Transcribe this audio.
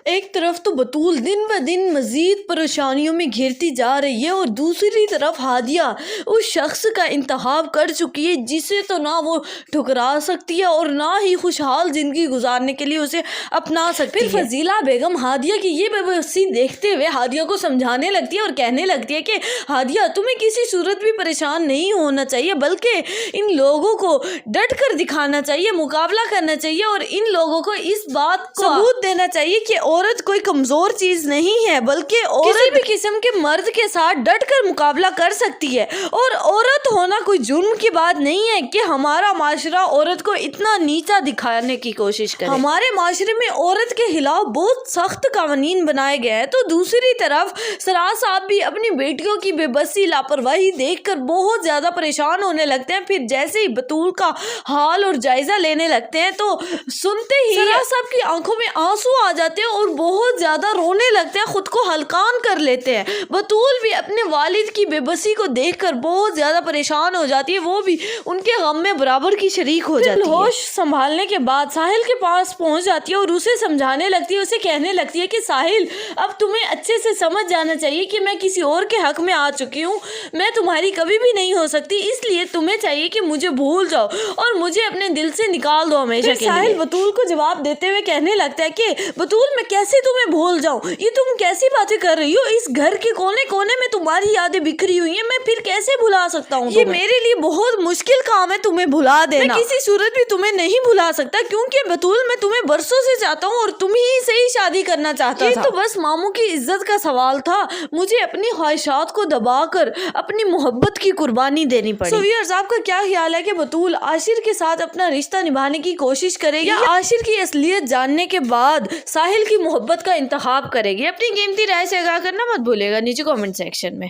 ایک طرف تو بطول دن بہ دن مزید پریشانیوں میں گھرتی جا رہی ہے اور دوسری طرف ہادیہ اس شخص کا انتخاب کر چکی ہے جسے تو نہ وہ ٹھکرا سکتی ہے اور نہ ہی خوشحال زندگی گزارنے کے لیے اسے اپنا سکتی ہے۔ پھر فضیلہ بیگم ہادیہ کی یہ بے بسی دیکھتے ہوئے ہادیہ کو سمجھانے لگتی ہے اور کہنے لگتی ہے کہ ہادیہ تمہیں کسی صورت بھی پریشان نہیں ہونا چاہیے بلکہ ان لوگوں کو ڈٹ کر دکھانا چاہیے، مقابلہ کرنا چاہیے اور ان لوگوں کو اس بات کو ثبوت دینا چاہیے کہ عورت کوئی کمزور چیز نہیں ہے بلکہ کسی بھی قسم کے مرد کے ساتھ ڈٹ کر مقابلہ کر سکتی ہے اور عورت ہونا کوئی جرم کی بات نہیں ہے کہ ہمارا معاشرہ عورت کو اتنا نیچا دکھانے کی کوشش کرے۔ ہمارے معاشرے میں عورت کے خلاف بہت سخت قوانین بنائے گئے ہیں تو دوسری طرف سراج صاحب بھی اپنی بیٹیوں کی بے بسی لاپرواہی دیکھ کر بہت زیادہ پریشان ہونے لگتے ہیں۔ پھر جیسے ہی بطول کا حال اور جائزہ لینے لگتے ہیں تو سنتے ہی سراج صاحب کی آنکھوں میں آنسو آ جاتے ہیں اور بہت زیادہ رونے لگتے ہیں، خود کو ہلکان کر لیتے ہیں۔ بطول بھی اپنے والد کی بے بسی کو دیکھ کر بہت زیادہ پریشان ہو جاتی ہے، وہ بھی ان کے غم میں برابر کی شریک ہو جاتی ہے۔ ہوش سنبھالنے کے بعد ساحل کے پاس پہنچ جاتی ہے اور اسے سمجھانے لگتی ہے، اسے کہنے لگتی ہے کہ ساحل اب تمہیں اچھے سے سمجھ جانا چاہیے کہ میں کسی اور کے حق میں آ چکی ہوں، میں تمہاری کبھی بھی نہیں ہو سکتی، اس لیے تمہیں چاہیے کہ مجھے بھول جاؤ اور مجھے اپنے دل سے نکال دو ہمیشہ کے لیے۔ ساحل بطول کو جواب دیتے ہوئے کہنے لگتا ہے کہ بطول میں کیسے تمہیں بھول جاؤں، یہ تم کیسی باتیں کر رہی ہو، اس گھر کے کونے کونے میں تمہاری یادیں بکھری ہوئی ہیں، میں پھر کیسے بھلا سکتا ہوں؟ یہ میرے لیے بہت مشکل کام ہے تمہیں بھلا دینا، میں کسی صورت بھی تمہیں نہیں بھلا سکتا کیونکہ بطول میں تمہیں برسوں سے چاہتا ہوں اور تم ہی سے ہی شادی کرنا چاہتا تھا، یہ تو بس ماموں کی عزت کا سوال تھا، مجھے اپنی خواہشات کو دبا کر اپنی محبت کی قربانی دینی پڑی۔ سو ویورز، آپ کا کیا خیال ہے کہ بطول عاشر کے ساتھ اپنا رشتہ نبھانے کی کوشش کرے گی یا عاشر کی اصلیت جاننے کے بعد ساحل کی محبت کا انتخاب کرے گی؟ اپنی قیمتی رائے سے آگاہ کرنا مت بھولیے گا نیچے کامنٹ سیکشن میں۔